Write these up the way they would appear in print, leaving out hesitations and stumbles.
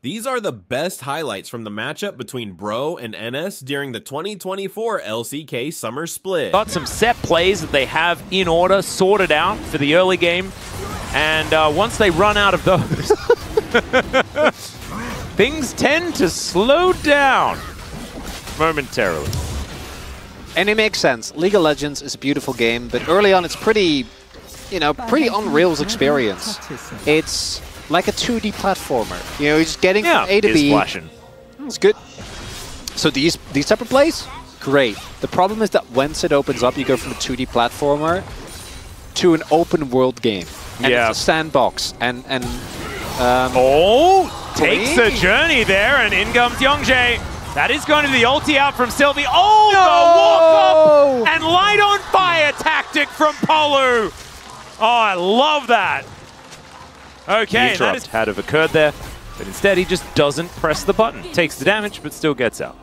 These are the best highlights from the matchup between Bro and NS during the 2024 LCK Summer Split. Got some set plays that they have in order, sorted out for the early game. And once they run out of those, things tend to slow down momentarily. And it makes sense. League of Legends is a beautiful game, but early on it's pretty, pretty on rails experience. It's like a 2D platformer. You're just getting from A to B. Flashing. It's good. So these type of plays, great. The problem is that once it opens up, you go from a 2D platformer to an open world game. And it's a sandbox. Takes a journey there, and in comes Youngjae. That is going to be the ulti out from Sylvie. Oh, the walk up and light on fire tactic from Polu. Oh, I love that. Okay, that is had have occurred there, but instead he just doesn't press the button. Takes the damage, but still gets out.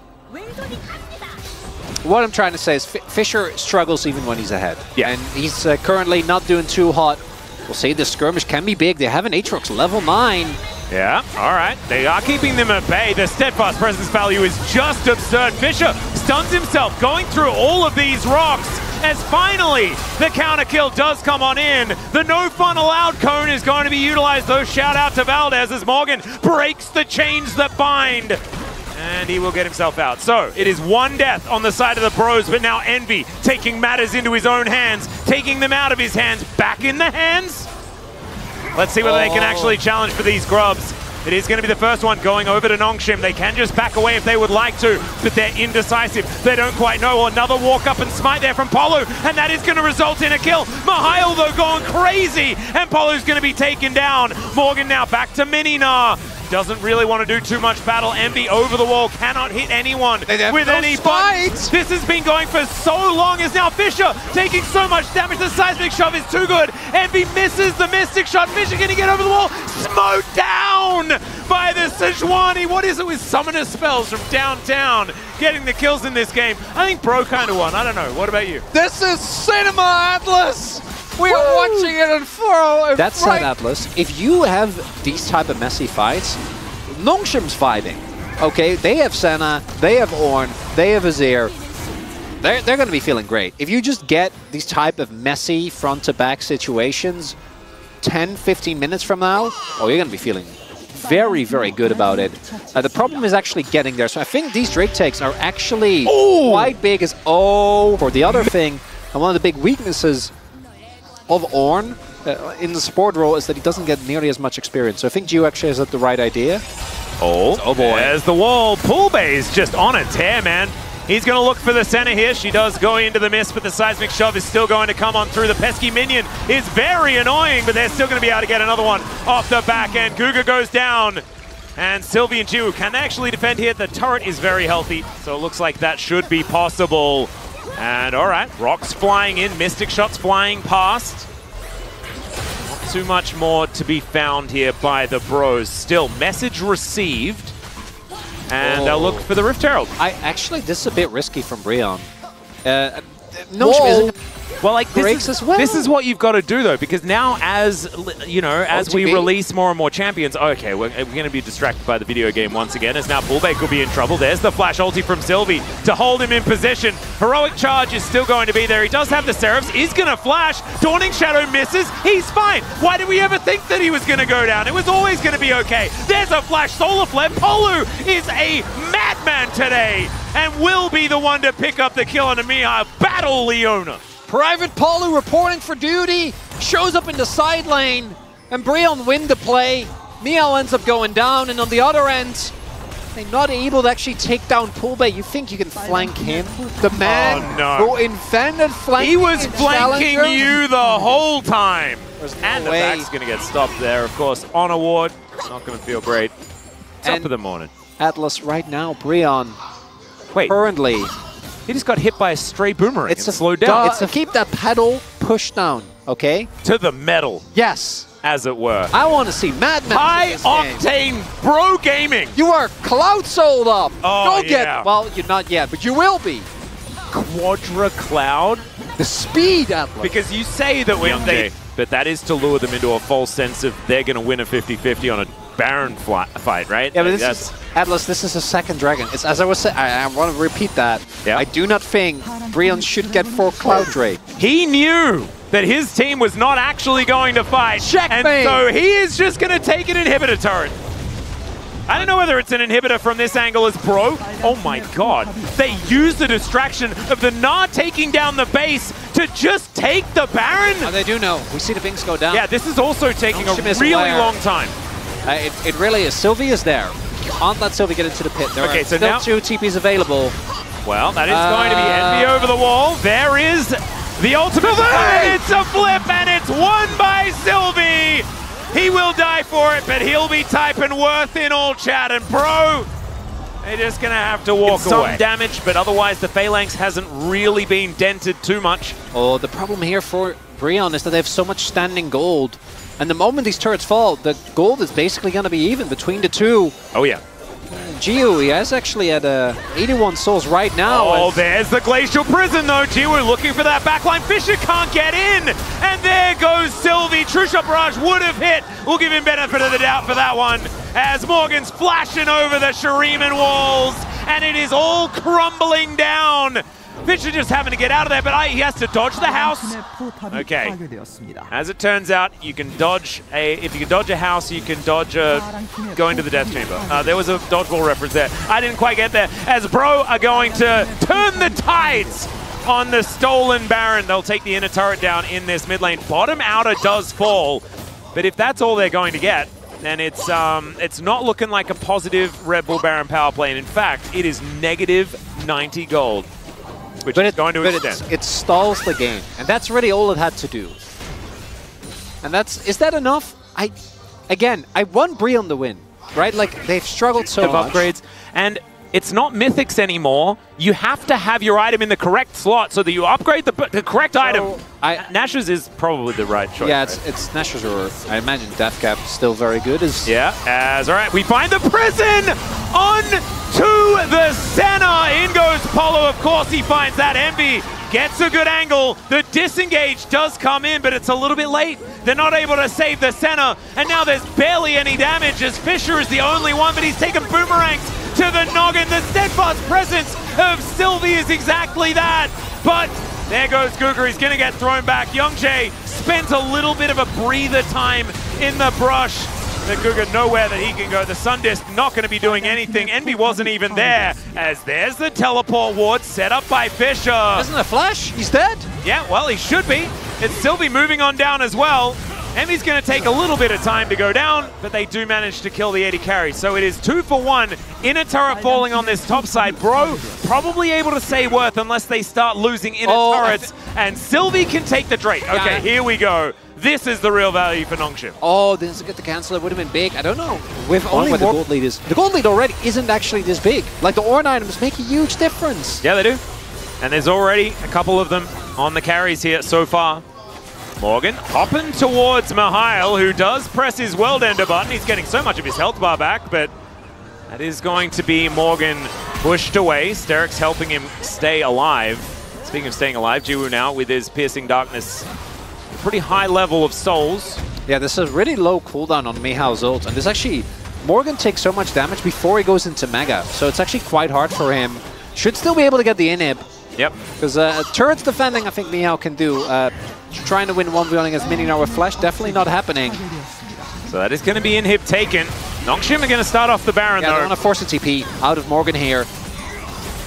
What I'm trying to say is Fisher struggles even when he's ahead. Yeah. And he's currently not doing too hot. We'll see, this skirmish can be big. They have an Aatrox level 9. Yeah, all right. They are keeping them at bay. The steadfast presence value is just absurd. Fisher stuns himself, going through all of these rocks, as finally the counter kill does come on in. The no fun allowed cone is going to be utilized, though. Shout out to Valdez as Morgan breaks the chains that bind. And he will get himself out. So it is one death on the side of the Bros, but now Envy taking matters into his own hands, taking them out of his hands, back in the hands. Let's see whether they can actually challenge for these grubs. It is going to be the first one going over to Nongshim. They can just back away if they would like to, but they're indecisive. They don't quite know. Another walk up and smite there from Polu, and that is going to result in a kill. Mihail, though, going crazy, and Polu's going to be taken down. Morgan now back to Mininar. Doesn't really want to do too much battle. Envy over the wall, cannot hit anyone with any fight. This has been going for so long, as now Fisher taking so much damage. The seismic shove is too good. Envy misses the mystic shot. Fisher going to get over the wall. Smote down by the Sejuani. What is it with summoner spells from downtown getting the kills in this game? I think Bro kind of won. I don't know. What about you? This is cinema, Atlas! We are watching it in furrow. That's right, Atlas. If you have these type of messy fights, Nongshim's vibing. Okay, they have Senna, they have Ornn, they have Azir. They're going to be feeling great. If you just get these type of messy front-to-back situations 10, 15 minutes from now, you're going to be feeling very, very good about it. The problem is actually getting there. So I think these Drake takes are actually quite big as for the other thing. And one of the big weaknesses of Ornn in the support role is that he doesn't get nearly as much experience. So I think Gio actually has the right idea. Oh boy. There's the wall. Poolbay's just on a tear, man. He's going to look for the center here. She does go into the mist, but the seismic shove is still going to come on through. The pesky minion is very annoying, but they're still going to be able to get another one off the back end. Guga goes down. And Sylvie and Jiwoo can actually defend here. The turret is very healthy, so it looks like that should be possible. And all right, rocks flying in, mystic shots flying past. Not too much more to be found here by the Bros. Still, message received. And they'll look for the Rift Herald. This is a bit risky from Brion. Nongshim isn't. Well, like this is what you've got to do though, because now as we release more and more champions, okay, we're going to be distracted by the video game once again, as now Poolbay could be in trouble. There's the flash ulti from Sylvie to hold him in position. Heroic charge is still going to be there. He does have the Seraphs, is going to flash. Dawning Shadow misses. He's fine. Why did we ever think that he was going to go down? It was always going to be okay. There's a flash solar flare. Polu is a madman today and will be the one to pick up the kill on Amiha. Battle Leona. Private Polu reporting for duty, shows up in the side lane, and Brion win the play. Miao ends up going down, and on the other end, they're not able to actually take down Poolbay. You think you can flank him? The man who invented flanking. He was flanking you the whole time. And the back's going to get stopped there, of course. On a ward, not going to feel great. Top of the morning. Atlas right now, Brion. Currently. He just got hit by a stray boomerang. It's a slowed down. It's to keep that pedal pushed down, okay? To the metal. Yes. As it were. I want to see madness. High octane Bro Gaming. You are cloud sold up. Oh, well, you're not yet, but you will be. Quadra Cloud? The speed, Atlas. Because you say that when but that is to lure them into a false sense of they're going to win a 50-50 on a Baron fight, right? Yeah, but this is, Atlas, this is a second dragon. It's, as I was saying, I want to repeat that. Yeah. I do not think Brion should get 4 Cloud Drake. He knew that his team was not actually going to fight. Checkmate! And so he is just going to take an inhibitor turret. I don't know whether it's an inhibitor from this angle as Bro. Oh my god. They use the distraction of the Gnar taking down the base to just take the Baron. Oh, they do know. We see the Binks go down. Yeah, this is also taking a Nongshim really aware. long time. It really is. Sylvie is there. You can't let Sylvie get into the pit. There Okay, are so still now 2 TPs available. Well, that is going to be Envy over the wall. There is the ultimate. It's a flip, and it's won by Sylvie. He will die for it, but he'll be typing worth in all chat. And Bro, they're just going to have to walk away. Some damage, but otherwise the Phalanx hasn't really been dented too much. Oh, the problem here for Brion is that they have so much standing gold. And the moment these turrets fall, the gold is basically going to be even between the two. Oh, yeah. Jiwoo, he is actually at 81 souls right now. Oh, there's the Glacial Prison, though. Jiwoo looking for that backline. Fisher can't get in. And there goes Sylvie. True Shot Barrage would have hit. We'll give him benefit of the doubt for that one. As Morgan's flashing over the Shuriman walls. And it is all crumbling down. Fisher just having to get out of there, but he has to dodge the house. Okay. As it turns out, you can dodge if you can dodge a house, you can dodge going to the death chamber. There was a dodgeball reference there. I didn't quite get there. As Bro are going to turn the tides on the stolen Baron. They'll take the inner turret down in this mid lane. Bottom outer does fall, but if that's all they're going to get, then it's not looking like a positive Red Bull Baron power play. And in fact, it is negative 90 gold. Which is going to extend. It stalls the game, and that's really all it had to do. And is that enough? I want Brion to win, right? Like, they've struggled so much. Upgrades, and it's not Mythics anymore. You have to have your item in the correct slot so that you upgrade the correct item. Nash's is probably the right choice. Yeah, it's Nash's, or I imagine Deathcap is still very good. Yeah, all right, we find the prison on to the center. In goes Polo, of course he finds that. Envy gets a good angle. The disengage does come in, but it's a little bit late. They're not able to save the center, and now there's barely any damage as Fisher is the only one, but he's taken boomerangs to the noggin. The steadfast presence of Sylvie is exactly that, but there goes Guga. He's going to get thrown back. Youngjae spent a little bit of a breather time in the brush. The Guga nowhere that he can go. The Sundisk not going to be doing anything. Envy wasn't even there, as there's the teleport ward set up by Fisher. Isn't it Flash? He's dead. Yeah, well, he should be. It's Sylvie moving on down as well. Envy's going to take a little bit of time to go down, but they do manage to kill the 80 carry. So it is 2 for 1. Inner turret falling on this top side. Bro probably able to say worth unless they start losing inner turrets. And Sylvie can take the Drake. Okay, here we go. This is the real value for Nongshim. Oh, this get the cancel. It would have been big. I don't know. With only the gold lead is. The gold lead already isn't actually this big. Like, the Ornn items make a huge difference. Yeah, they do. And there's already a couple of them on the carries here so far. Morgan hopping towards Mihail, who does press his World Ender button. He's getting so much of his health bar back, but that is going to be Morgan pushed away. Sterix helping him stay alive. Speaking of staying alive, Jiwoo now with his Piercing Darkness. A pretty high level of souls. Yeah, this is really low cooldown on Mihail's ult, and this actually, Morgan takes so much damage before he goes into Mega, so it's actually quite hard for him. Should still be able to get the inhib. Yep. Because turrets defending, I think Mihail can do. Trying to win 1v1 against Mini-Gnar with Flash, definitely not happening. So that is going to be inhib taken. Nongshim are going to start off the Baron, though. They want to force a TP out of Morgan here.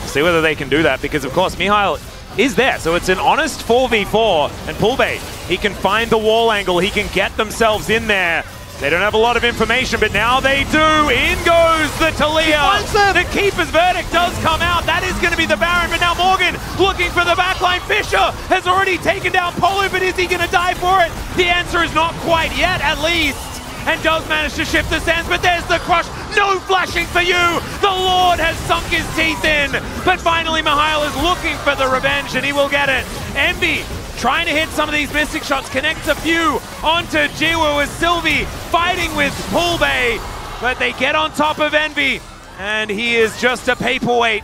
See whether they can do that, because of course Mihail is there. So it's an honest 4v4, and Poolbait, he can find the wall angle, he can get themselves in there. They don't have a lot of information, but now they do. In goes the Talia. The Keeper's Verdict does come out. That is going to be the Baron, but now Morgan looking for the backline. Fisher has already taken down Polo, but is he going to die for it? The answer is not quite yet, at least. And does manage to shift the sands, but there's the crush. No flashing for you. The Lord has sunk his teeth in. But finally, Mihail is looking for the revenge, and he will get it. Envy trying to hit some of these mystic shots, connects a few onto Jiwoo as Sylvie fighting with Poolbay, but they get on top of Envy, and he is just a paperweight.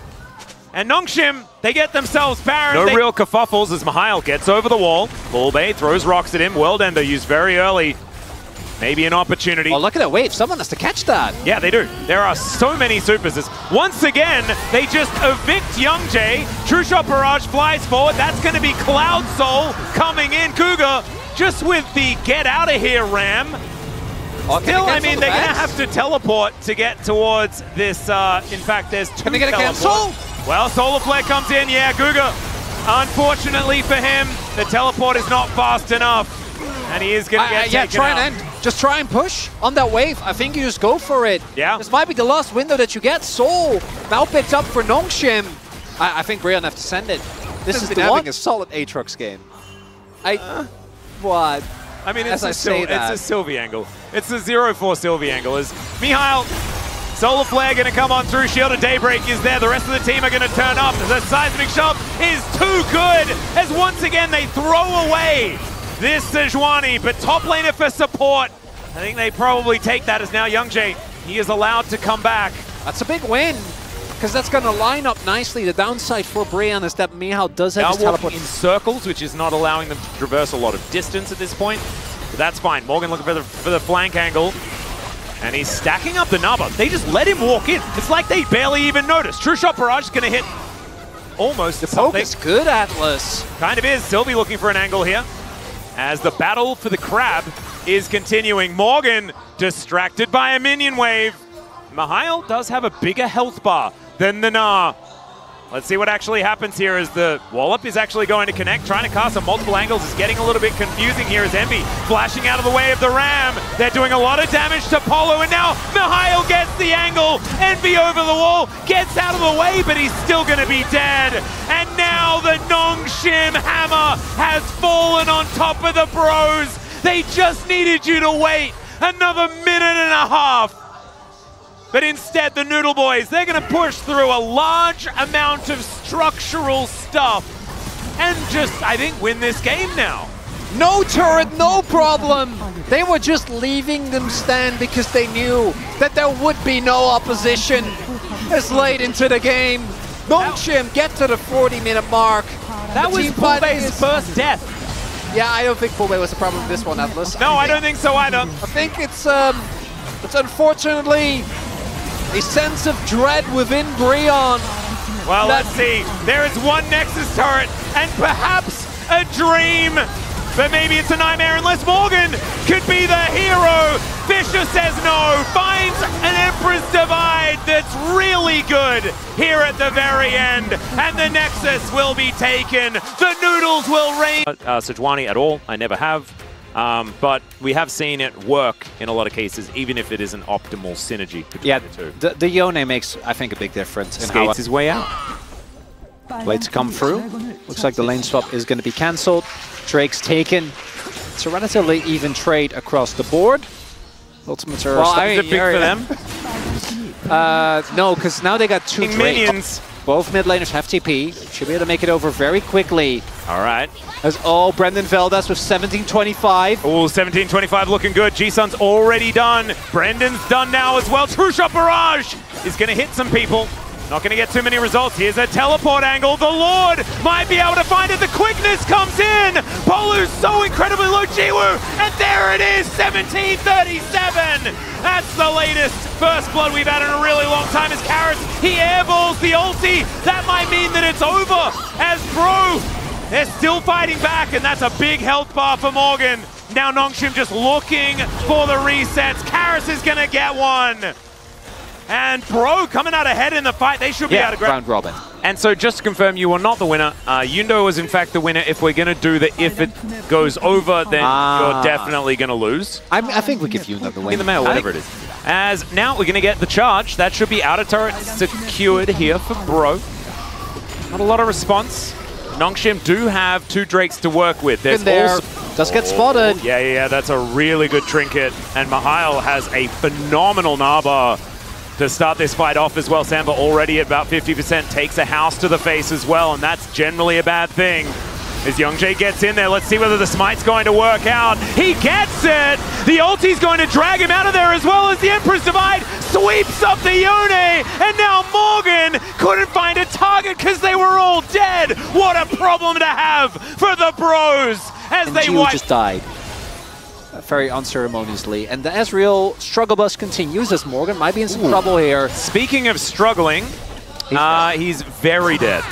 And Nongshim, they get themselves Baron. No real kerfuffles as Mihail gets over the wall. Poolbay throws rocks at him. World Ender used very early. Maybe an opportunity. Oh, look at that wave. Someone has to catch that. Yeah, they do. There are so many supers. Once again, they just evict Young Jay. True Shot Barrage flies forward. That's going to be Cloud Soul coming in. Cougar just with the get out of here ram. Still, I mean, they're going to have to teleport to get towards this. In fact, there's 2 Can they get a cancel? Well, Solar Flare comes in. Yeah, Cougar. Unfortunately for him, the teleport is not fast enough. And he is going to get taken try out. and end. Just try and push on that wave. I think you just go for it. Yeah. This might be the last window that you get. Soul now picked up for Nongshim. I think Brion have to send it. This is the having a solid Aatrox game. What? I mean, it's As a Sylvie angle. It's a 0-4 Sylvie angle. As Mihail, Solar Flare going to come on through. Shield of Daybreak is there. The rest of the team are going to turn up. The seismic shove is too good. As once again they throw away this Sejuani, but top laner for support. I think they probably take that as now Young Jay. He is allowed to come back. That's a big win, because that's going to line up nicely. The downside for Brion is that Mihail does have his teleport in circles, which is not allowing them to traverse a lot of distance at this point. But that's fine. Morgan looking for the flank angle. And he's stacking up the Naba. They just let him walk in. It's like they barely even noticed. True Shot Barrage is going to hit almost the poke is good, Atlas. Kind of is. Sylvie looking for an angle here. As the battle for the crab is continuing. Morgan distracted by a minion wave. Mihail does have a bigger health bar than the Gnar. Let's see what actually happens here as the Wallop is actually going to connect. Trying to cast on multiple angles is getting a little bit confusing here as Envy flashing out of the way of the Ram. They're doing a lot of damage to Polo, and now Mihail gets the angle. Envy over the wall, gets out of the way, but he's still going to be dead. And now the Nongshim hammer has fallen on top of the Bros. They just needed you to wait another minute and a half. But instead, the Noodle Boys, they're going to push through a large amount of structural stuff and just, I think, win this game now. No turret, no problem. They were just leaving them stand because they knew that there would be no opposition as late into the game. Nongshim get to the 40-minute mark. That was Pulbe's first death. Yeah, I don't think Pulbe was the problem with this one, Atlas. No, I don't think so either. I think it's unfortunately a sense of dread within Brion. Well, let's see. There is one Nexus turret and perhaps a dream, but maybe it's a nightmare unless Morgan could be the hero. Fisher says no, finds an Emperor's Divide that's really good here at the very end, and the Nexus will be taken. The Noodles will reign. Sejuani at all, I never have. But we have seen it work in a lot of cases, even if it isn't optimal synergy between the two. The Yone makes, I think, a big difference. In Skates his way out. Blades come through. Looks like the lane swap is going to be cancelled. Drake's taken. It's a relatively even trade across the board. Ultimates are is it big for them? No, because now they got two minions. Both mid laners have TP. Should be able to make it over very quickly. All right. As Brendan Veldas with 1725. Oh, 1725 looking good. G-Sun's already done. Brendan's done now as well. True Shot Barrage is going to hit some people. Not going to get too many results. Here's a teleport angle. The Lord might be able to find it. The quickness comes in. Polu's so incredibly low. Jiwoo, and there it is, 1737. That's the latest first blood we've had in a really long time as Karras, he airballs the ulti. That might mean that it's over as Bro, they're still fighting back, and that's a big health bar for Morgan. Now Nongshim just looking for the resets. Karras is going to get one. And Bro coming out ahead in the fight. They should be able to grab round robin. And so just to confirm, you were not the winner. Yundo was in fact the winner. If we're going to do the if it goes over, then you're definitely going to lose. I think we give Yundo the win. In the mail, whatever it is. As now we're going to get the charge. That should be outer turret secured here for Bro. Not a lot of response. Nongshim do have two Drakes to work with. There's also does get spotted. Yeah, that's a really good trinket. And Mihail has a phenomenal Naba to start this fight off as well. Samba already at about 50%, takes a house to the face as well, and that's generally a bad thing. As Young Jay gets in there, let's see whether the smite's going to work out. He gets it! The ulti's going to drag him out of there as well as the Emperor's Divide sweeps up the Yone, and now Morgan couldn't find a target because they were all dead. What a problem to have for the Bros as they just died. very unceremoniously. And the Ezreal struggle bus continues as Morgan might be in some trouble here. Speaking of struggling, he's very dead.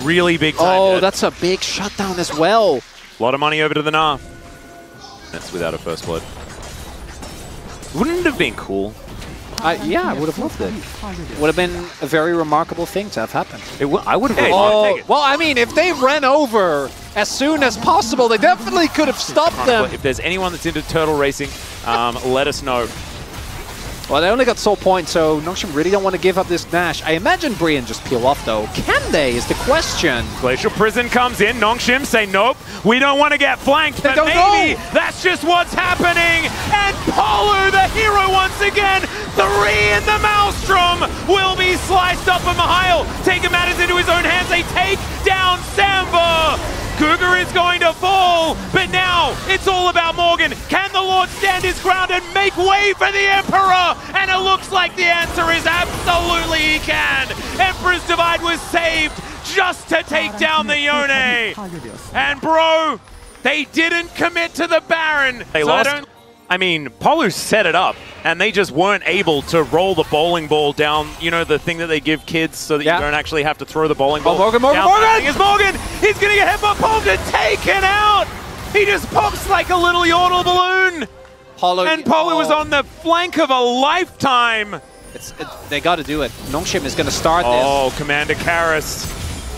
Really big time dead. That's a big shutdown as well. A lot of money over to the Gnar. That's without a first blood. Wouldn't it have been cool? Yeah, I would have loved it. Would have been a very remarkable thing to have happened. I would have really well, I mean, if they ran over as soon as possible, they definitely could have stopped them. If there's anyone that's into turtle racing, let us know. Well, they only got soul points, so Nongshim really don't want to give up this Nash. I imagine Brian just peel off, though. Can they, is the question. Glacial Prison comes in. Nongshim say, nope, we don't want to get flanked, but maybe that's just what's happening. And Polu, the hero once again, 3 in the Maelstrom, will be sliced up from Mihail. Taking matters into his own hands. They take down Samba. Cougar is going to fall, but now it's all about Morgan. Can the Lord stand his ground and make way for the Emperor? And it looks like the answer is absolutely he can. Emperor's Divide was saved just to take down the Yone. And bro, they didn't commit to the Baron. They lost. I mean, Polu set it up, and they just weren't able to roll the bowling ball down, you know, the thing that they give kids so that you don't actually have to throw the bowling ball. Morgan! It's Morgan! He's going to get hit by Morgan, taken out! He just pops like a little yordle balloon! And Polu was on the flank of a lifetime! They got to do it. Nongshim is going to start this. Oh, Commander Karras.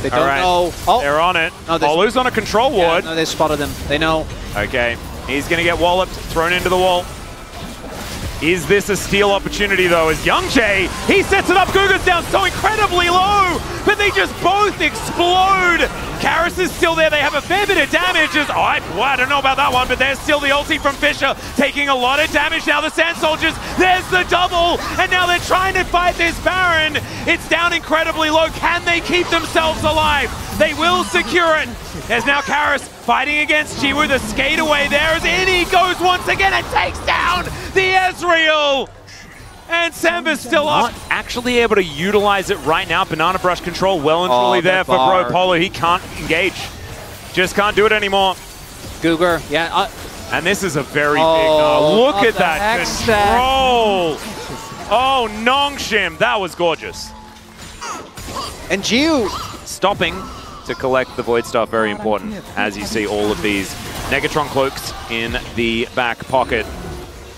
They don't know. Oh. They're on it. No, Polu's on a control ward. No, they spotted him. They know. Okay. He's going to get walloped, thrown into the wall. Is this a steal opportunity, though? As Youngjae, he sets it up. Guga's down so incredibly low, but they just both explode. Karras is still there. They have a fair bit of damage. I don't know about that one, but there's still the ulti from Fisher, taking a lot of damage. Now the Sand Soldiers, there's the double, and now they're trying to fight this Baron. It's down incredibly low. Can they keep themselves alive? They will secure it. There's now Karras fighting against Jiwoo. The skate away there as in he goes once again and takes down the Ezreal. And Samba's still up. Not actually able to utilize it right now. Banana brush control well and truly there for Bro Polu. He can't engage. Just can't do it anymore. Cougar, yeah. And this is a very big look at that control. Oh, Nongshim. That was gorgeous. And Jiwoo stopping to collect the Void Staff, very important, as you see all of these Negatron cloaks in the back pocket.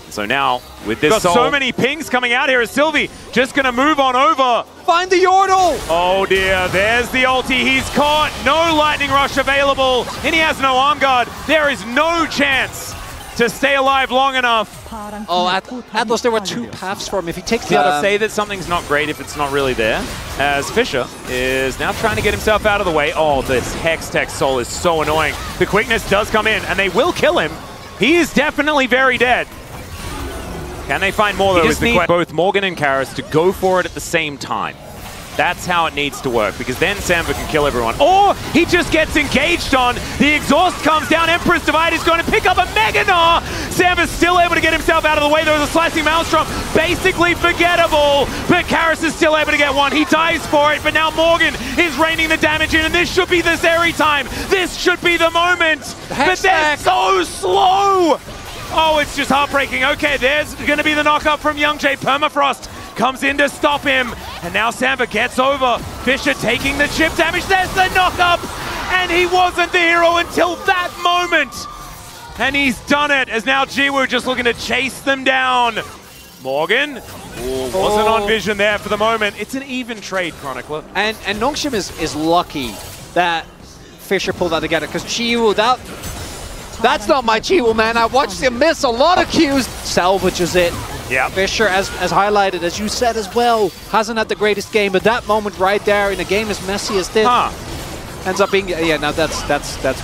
So now, with this so many pings coming out here, is Sylvie just going to move on over. Find the Yordle! Oh dear, there's the ulti. He's caught. No Lightning Rush available, and he has no Arm Guard. There is no chance to stay alive long enough. Oh, Atlas, there were 2 paths for him. If he takes the other, say that something's not great if it's not really there. As Fisher is now trying to get himself out of the way. Oh, this Hextech Soul is so annoying. The quickness does come in, and they will kill him. He is definitely very dead. Can they find more, though? You just need both Morgan and Karras to go for it at the same time. That's how it needs to work, because then Samba can kill everyone. Or he just gets engaged on. The exhaust comes down. Emperor's Divide is going to pick up a Mega Gnar. Samba's still able to get himself out of the way. There was a slicing Maelstrom. Basically forgettable, but Karras is still able to get one. He dies for it, but now Morgan is raining the damage in, and this should be the Zeri time. This should be the moment. But they're so slow. Oh, it's just heartbreaking. Okay, there's going to be the knockup from Youngjae. Permafrost comes in to stop him, and now Samba gets over. Fisher taking the chip damage. There's the knockup, and he wasn't the hero until that moment. And he's done it, as now Jiwoo just looking to chase them down. Morgan wasn't on vision there for the moment. It's an even trade, Chronicler. And Nongshim is lucky that Fisher pulled that together, because Jiwoo, that's not my Jiwoo, man. I watched him miss a lot of Qs. Salvages it. Yeah. Fisher, as highlighted, as you said as well, hasn't had the greatest game, but that moment right there in a game as messy as this ends up being, now that's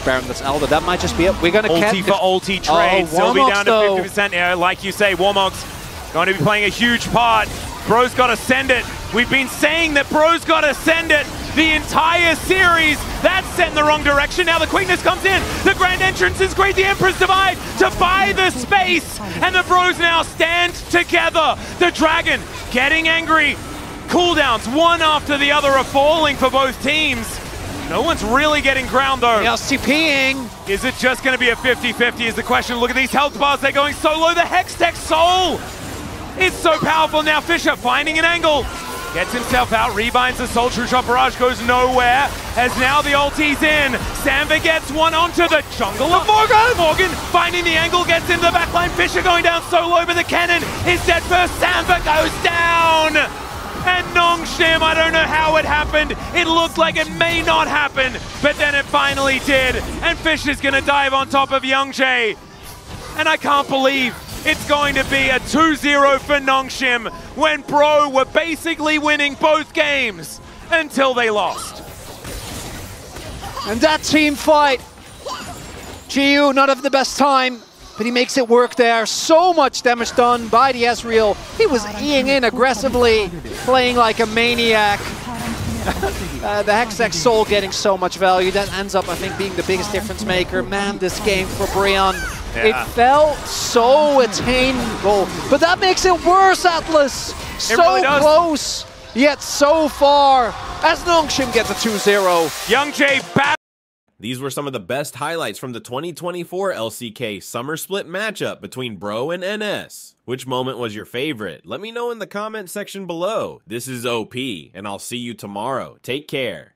Baron, that's Elder. That might just be it. We're going to ulti for ulti trade. Sylvie down to 50%. Yeah, like you say, Warmog's going to be playing a huge part. Bro's got to send it. We've been saying that Bro's got to send it the entire series. That's set in the wrong direction. Now the quickness comes in. The grand entrance is great. The Emperor's Divide to buy the space. And the Bros now stand together. The Dragon getting angry. Cooldowns, one after the other, are falling for both teams. No one's really getting ground though. Just TPing. Is it just going to be a 50-50 is the question. Look at these health bars. They're going so low. The Hextech Soul is so powerful now. Fisher finding an angle. Gets himself out, rebinds the Soul. True Shot Barrage goes nowhere. As now the ulti's in. Samba gets one onto the jungle of Morgan. Morgan finding the angle, gets into the backline. Fisher going down so low, but the cannon is dead first. Samba goes down. And Nongshim, I don't know how it happened. It looked like it may not happen, but then it finally did. And Fisher's gonna dive on top of Youngjae. And I can't believe it's going to be a 2-0 for Nongshim when Bro were basically winning both games until they lost. And that team fight. Jiu not having the best time, but he makes it work there. So much damage done by the Ezreal. He was eating in aggressively, playing like a maniac. The Hextech Soul getting so much value. That ends up, I think, being the biggest difference maker. Man, this game for Brion. Yeah. It felt so attainable, but that makes it worse, Atlas. So really does. close, yet so far. As Nongshim gets a 2-0. Youngjae back. These were some of the best highlights from the 2024 LCK Summer Split matchup between Bro and NS. Which moment was your favorite? Let me know in the comment section below. This is OP, and I'll see you tomorrow. Take care.